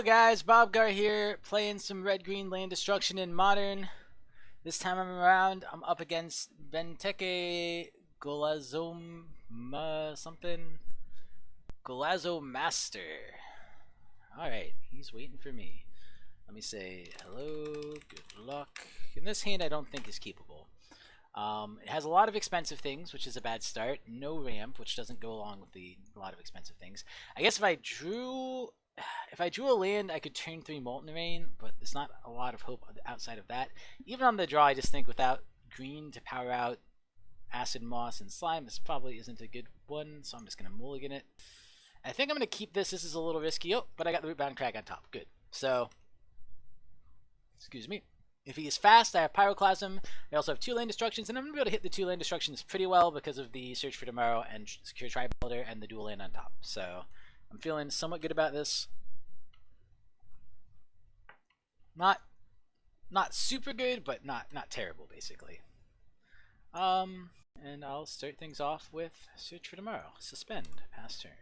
Hello guys, Bobgar here, playing some red-green land destruction in Modern. This time around, I'm up against Benteke Golazoma something. Golazo Master. Alright, he's waiting for me. Let me say hello, good luck. In this hand I don't think is keepable. It has a lot of expensive things, which is a bad start. No ramp, which doesn't go along with a lot of expensive things. I guess if I drew a land, I could turn 3 Molten Rain, but there's not a lot of hope outside of that. Even on the draw, I just think without green to power out Acid-Moss and Slime, this probably isn't a good one, so I'm just going to mulligan it. I think I'm going to keep this. This is a little risky. Oh, but I got the Rootbound Crag on top. Good. So, excuse me. If he is fast, I have Pyroclasm. I also have 2 land destructions, and I'm going to be able to hit the 2 land destructions pretty well because of the Search for Tomorrow and Sakura-Tribe Elder and the dual land on top. So, I'm feeling somewhat good about this. Not super good, but not terrible, basically. And I'll start things off with Search for Tomorrow. Suspend. Pass turn.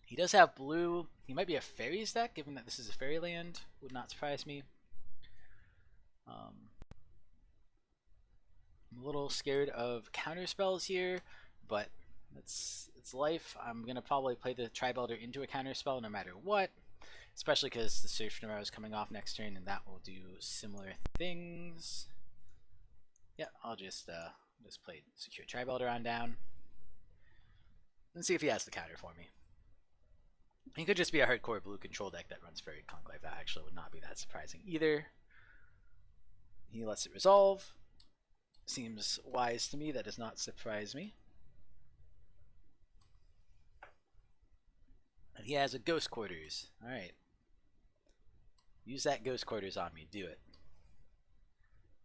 He does have blue. He might be a fairies deck, given that this is a fairy land. Would not surprise me. I'm a little scared of counter spells here, but it's life. I'm gonna probably play the Tribe Elder into a counter spell no matter what, especially because the Search for Tomorrow is coming off next turn, and that will do similar things. Yeah, I'll just play Sakura-Tribe Elder on down and see if he has the counter for me. He could just be a hardcore blue control deck that runs Fairy Conclave. That actually would not be that surprising either. He lets it resolve. Seems wise to me. That does not surprise me. And he has a Ghost Quarters. Alright. Use that Ghost Quarters on me. Do it.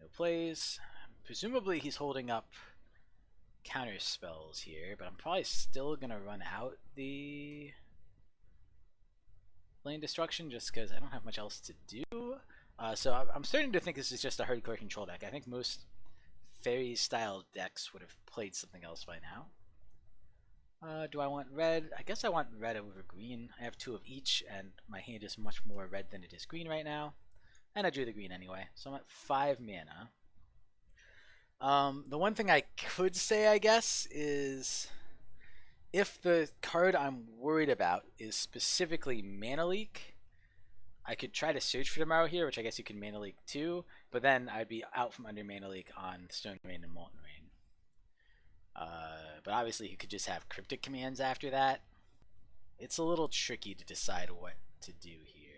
No plays. Presumably he's holding up counter spells here, but I'm probably still going to run out the land destruction just because I don't have much else to do. So I'm starting to think this is just a hardcore control deck. I think most fairy style decks would have played something else by now. Do I want red? I guess I want red over green. I have 2 of each, and my hand is much more red than it is green right now. And I drew the green anyway, so I'm at 5 mana. The one thing I could say, I guess, is if the card I'm worried about is specifically Mana Leak, I could try to Search for Tomorrow here, which I guess you can Mana Leak too, but then I'd be out from under Mana Leak on Stone Rain and Molten Rain. But obviously you could just have Cryptic commands after that. It's a little tricky to decide what to do here.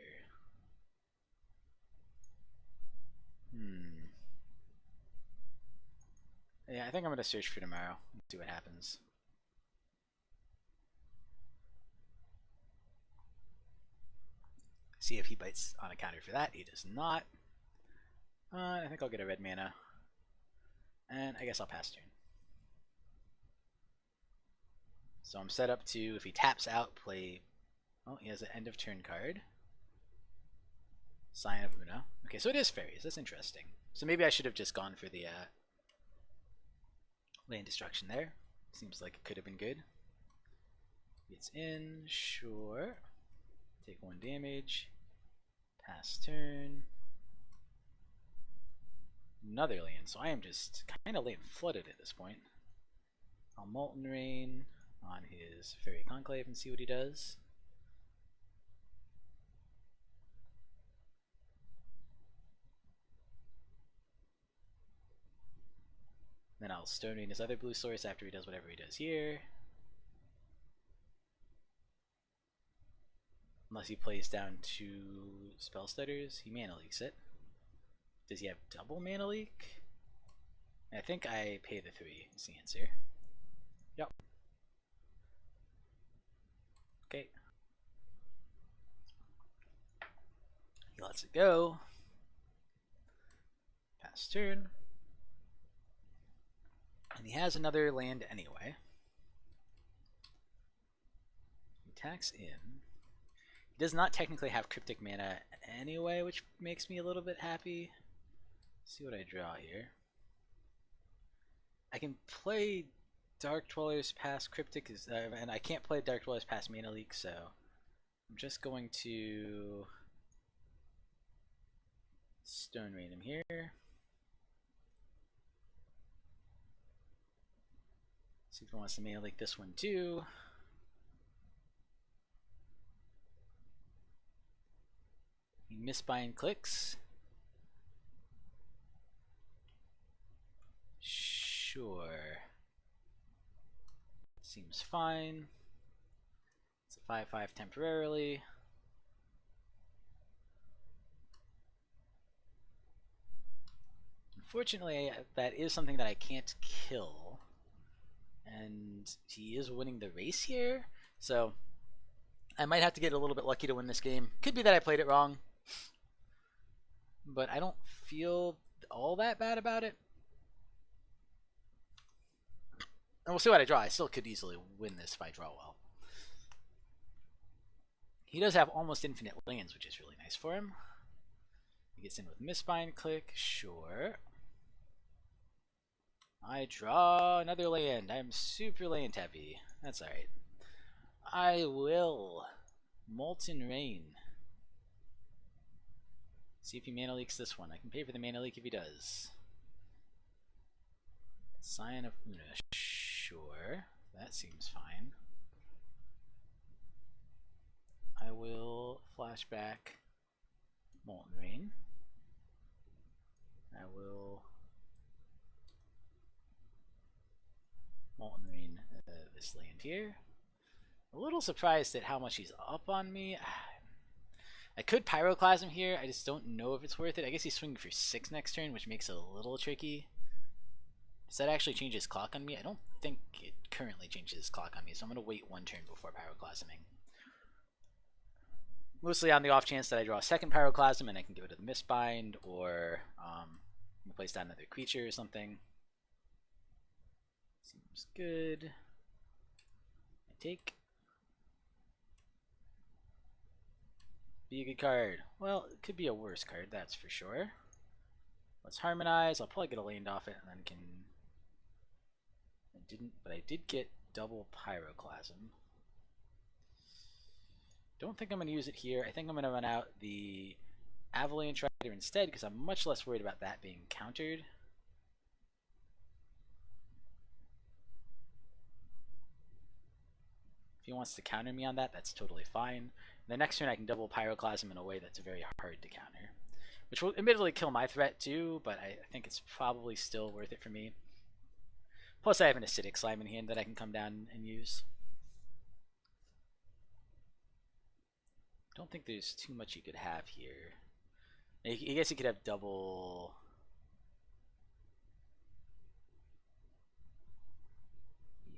Yeah, I think I'm going to Search for Tomorrow and see what happens. See if he bites on a counter for that. He does not. I think I'll get a red mana. And I guess I'll pass turn. So I'm set up to, if he taps out, play... Oh, he has an end of turn card. Sign of Una. Okay, so it is fairies. That's interesting. So maybe I should have just gone for the land destruction there. Seems like it could have been good. It's in, sure. Take 1 damage. Pass turn. Another land. So I am just kind of land flooded at this point. I'll Molten Rain on his Fairy Conclave and see what he does. Then I'll Stone Rain his other blue source after he does whatever he does here. Unless he plays down 2 Spell Stutters, he Mana Leaks it. Does he have double Mana Leak? I think I pay the 3 is the answer. Yep. Okay. He lets it go. Pass turn. And he has another land anyway. He attacks in. He does not technically have Cryptic mana anyway, which makes me a little bit happy. Let's see what I draw here. I can play Dark-Dwellers past Cryptic, and I can't play Dark-Dwellers past Mana Leak, so I'm just going to Stone Rain him here. See if he wants to Mana Leak this one too. He misbind clicks. Sure. Seems fine. It's a 5/5 temporarily. Unfortunately, that is something that I can't kill. And he is winning the race here. So I might have to get a little bit lucky to win this game. Could be that I played it wrong. But I don't feel all that bad about it. And we'll see what I draw. I still could easily win this if I draw well. He does have almost infinite lands, which is really nice for him. He gets in with Misbind Click. Sure. I draw another land. I'm super land heavy. That's alright. I will Molten Rain. See if he Mana Leaks this one. I can pay for the Mana Leak if he does. Scion of Una. Sure. That seems fine. I will flashback Molten Rain. I will Molten Rain this land here. A little surprised at how much he's up on me. I could Pyroclasm here. I just don't know if it's worth it. I guess he's swinging for 6 next turn, which makes it a little tricky. Does that actually change his clock on me? I don't think it currently changes his clock on me, so I'm going to wait 1 turn before Pyroclasming. Mostly on the off chance that I draw a second Pyroclasm and I can give it to the Misbind, or place down another creature or something. Seems good. I take. Be a good card. Well, it could be a worse card, that's for sure. Let's Harmonize. I'll probably get a land off it and then can... I didn't, but I did get double Pyroclasm. Don't think I'm going to use it here. I think I'm going to run out the Avalanche Rider instead because I'm much less worried about that being countered. If he wants to counter me on that, that's totally fine. The next turn I can double Pyroclasm in a way that's very hard to counter. Which will admittedly kill my threat too, but I think it's probably still worth it for me. Plus I have an Acidic Slime in hand that I can come down and use. Don't think there's too much you could have here. I guess you could have double...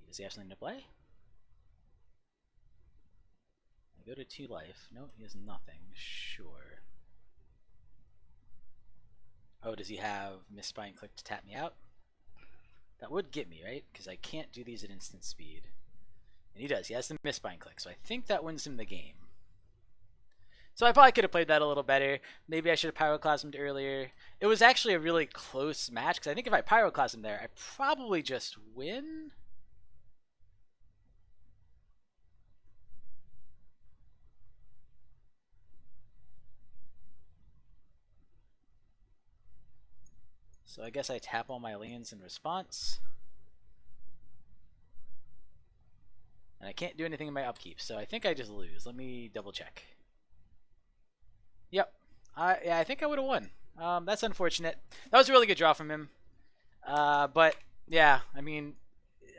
Does he have something to play? I go to 2 life. No, he has nothing. Sure. Oh, does he have Misbind Click to tap me out? That would get me, right? Because I can't do these at instant speed. And he does. He has the Misbind Click. So I think that wins him the game. So I probably could have played that a little better. Maybe I should have Pyroclasmed earlier. It was actually a really close match. Because I think if I Pyroclasm there, I probably just win. So I guess I tap all my lands in response. And I can't do anything in my upkeep, so I think I just lose. Let me double check. Yep. Yeah, I think I would have won. That's unfortunate. That was a really good draw from him. But, yeah, I mean,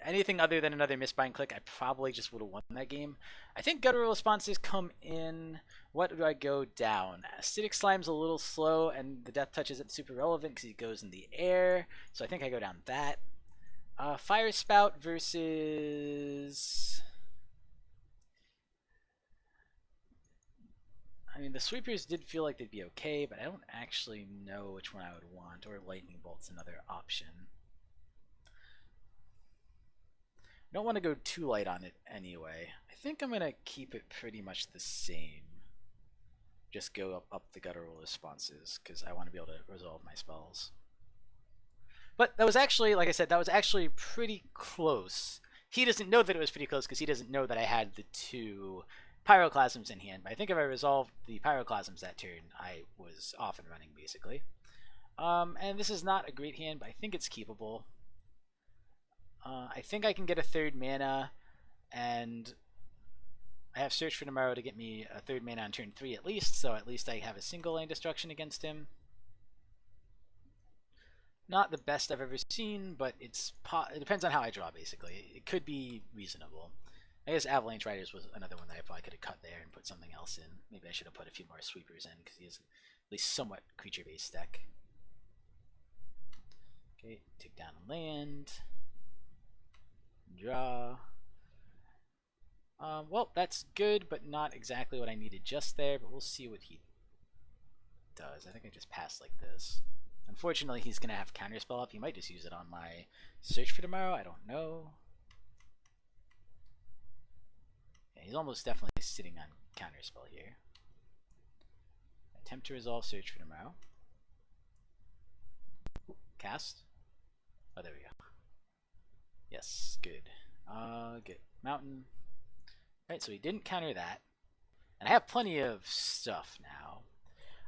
anything other than another Misbind Click, I probably just would have won that game. I think Guttural Responses come in. What do I go down? Acidic Slime's a little slow, and the Death Touch isn't super relevant because he goes in the air. So I think I go down that. Firespout versus... I mean, the Sweepers did feel like they'd be okay, but I don't actually know which one I would want, or Lightning Bolt's another option. I don't want to go too light on it anyway. I think I'm going to keep it pretty much the same. Just go up the Guttural Responses, because I want to be able to resolve my spells. But that was actually, like I said, that was actually pretty close. He doesn't know that it was pretty close, because he doesn't know that I had the 2 Pyroclasm's in hand, but I think if I resolved the Pyroclasms that turn, I was off and running, basically. And this is not a great hand, but I think it's keepable. I think I can get a 3rd mana, and I have Search for Tomorrow to get me a 3rd mana on turn 3 at least, so at least I have a single land destruction against him. Not the best I've ever seen, but it depends on how I draw, basically. It could be reasonable. I guess Avalanche Riders was another one that I probably could have cut there and put something else in. Maybe I should have put a few more sweepers in, because he has at least somewhat creature-based deck. Okay, take down a land. Draw. Well, that's good, but not exactly what I needed just there, but we'll see what he does. I think I just passed like this. Unfortunately, he's going to have Counterspell up. He might just use it on my Search for Tomorrow. I don't know. Yeah, he's almost definitely sitting on Counterspell here. Attempt to resolve Search for Tomorrow. Cast. Oh, there we go. Yes, good. Get Mountain. Alright, so he didn't counter that. And I have plenty of stuff now.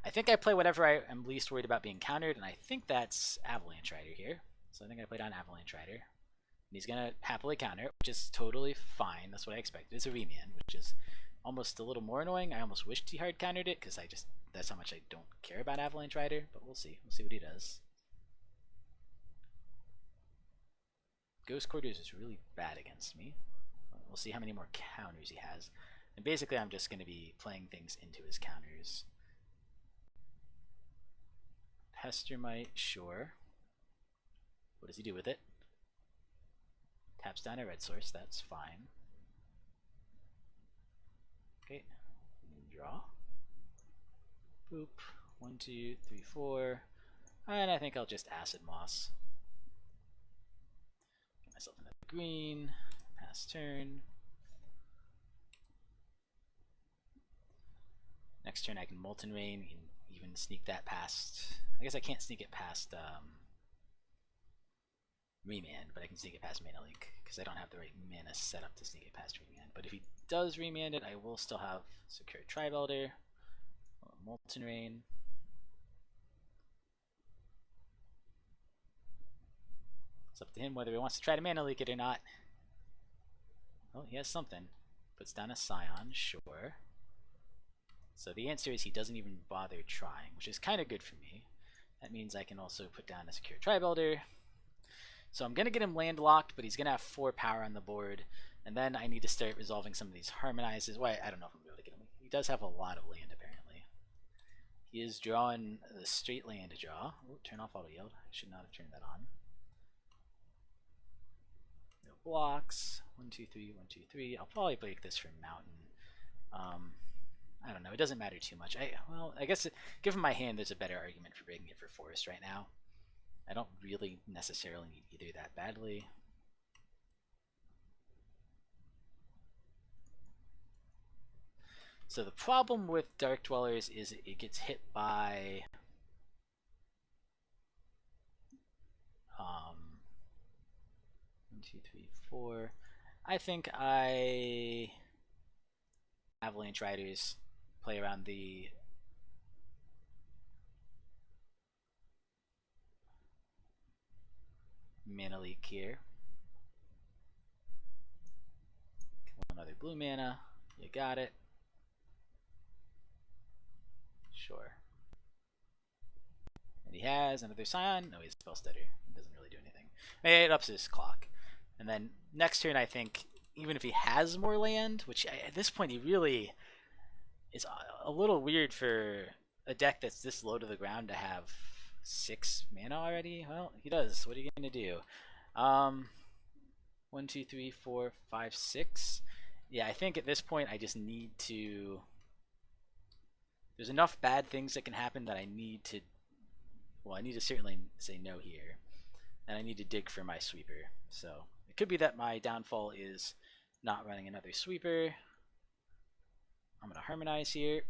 I think I play whatever I am least worried about being countered, and I think that's Avalanche Rider here. So I think I played on Avalanche Rider. And he's going to happily counter, which is totally fine. That's what I expected. It's a remand, which is almost a little more annoying. I almost wished he hard countered it, because that's how much I don't care about Avalanche Rider, but we'll see. We'll see what he does. Ghost Quarters is really bad against me. We'll see how many more counters he has. And basically I'm just going to be playing things into his counters. Pestermite, sure. What does he do with it? Taps down a red source, that's fine. Okay, draw. Boop. 1, 2, 3, 4. And I think I'll just Acid-Moss. Get myself another green. Pass turn. Next turn I can Molten Rain, even sneak that past. I guess I can't sneak it past Remand, but I can sneak it past Mana Leak because I don't have the right mana set up to sneak it past Remand. But if he does Remand it, I will still have Sakura-Tribe Elder, Molten Rain. It's up to him whether he wants to try to Mana Leak it or not. Oh, he has something. Puts down a Scion, sure. So the answer is he doesn't even bother trying, which is kind of good for me. That means I can also put down a Sakura-Tribe Elder. So I'm going to get him landlocked, but he's going to have 4 power on the board. And then I need to start resolving some of these Harmonizes. Well, I don't know if I'm going to be able to get him. He does have a lot of land, apparently. He is drawing the straight land to draw. Oh, turn off auto yield. I should not have turned that on. No blocks. 1, 2, 3, 1, 2, 3. I'll probably break this for Mountain. I don't know. It doesn't matter too much. Well, I guess given my hand, there's a better argument for breaking it for Forest right now. I don't really necessarily need either that badly. So the problem with Dark-Dwellers is it gets hit by 1, 2, 3, 4. I think Avalanche Riders play around the Mana Leak here. Another blue mana. You got it. Sure. And he has another Scion. No, he's a Spell Stutter. It doesn't really do anything. It ups his clock. And then next turn, I think, even if he has more land, which at this point he really is a little weird for a deck that's this low to the ground to have 6 mana already. Well, he does. What are you going to do? 1, 2, 3, 4, 5, 6. Yeah, I think at this point I just need to... There's enough bad things that can happen that I need to... Well, I need to certainly say no here. And I need to dig for my sweeper. So it could be that my downfall is not running another sweeper. I'm going to Harmonize here.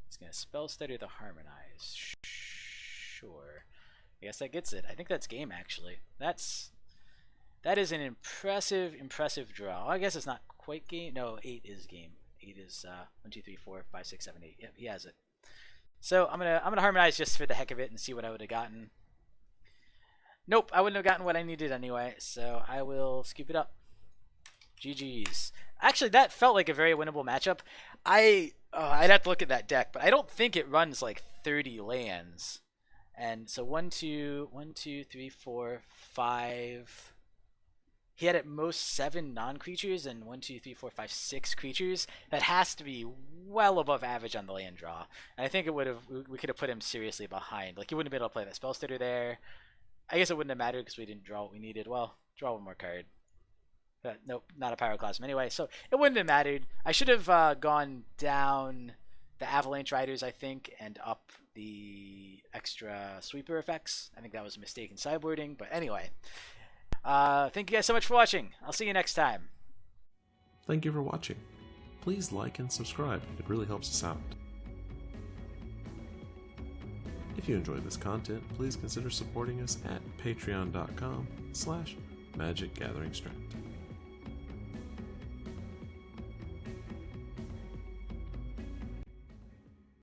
It's going to Spell Stutter the Harmonize. Sure. I guess that gets it. I think that's game, actually. That's That is an impressive draw. I guess it's not quite game. No, 8 is game. 8 is 1, 2, 3, 4, 5, 6, 7, 8. Yep, he has it. So I'm gonna harmonize just for the heck of it and see what I would have gotten. Nope, I wouldn't have gotten what I needed anyway. So I will scoop it up. GG's. Actually, that felt like a very winnable matchup. I'd have to look at that deck, but I don't think it runs like 30 lands. And so 1, 2, 3, 4, 5. He had at most 7 non-creatures and 1, 2, 3, 4, 5, 6 creatures. That has to be well above average on the land draw. And I think it would have. We could have put him seriously behind. Like he wouldn't have been able to play that spell stutter there. I guess it wouldn't have mattered because we didn't draw what we needed. Well, draw one more card. But nope, not a Pyroclasm anyway. So it wouldn't have mattered. I should have gone down the Avalanche Riders, I think, and up the extra sweeper effects. I think that was a mistake in sideboarding. But anyway. Thank you guys so much for watching. I'll see you next time. Thank you for watching. Please like and subscribe. It really helps us out. If you enjoyed this content, please consider supporting us at patreon.com/magicgatheringstrat.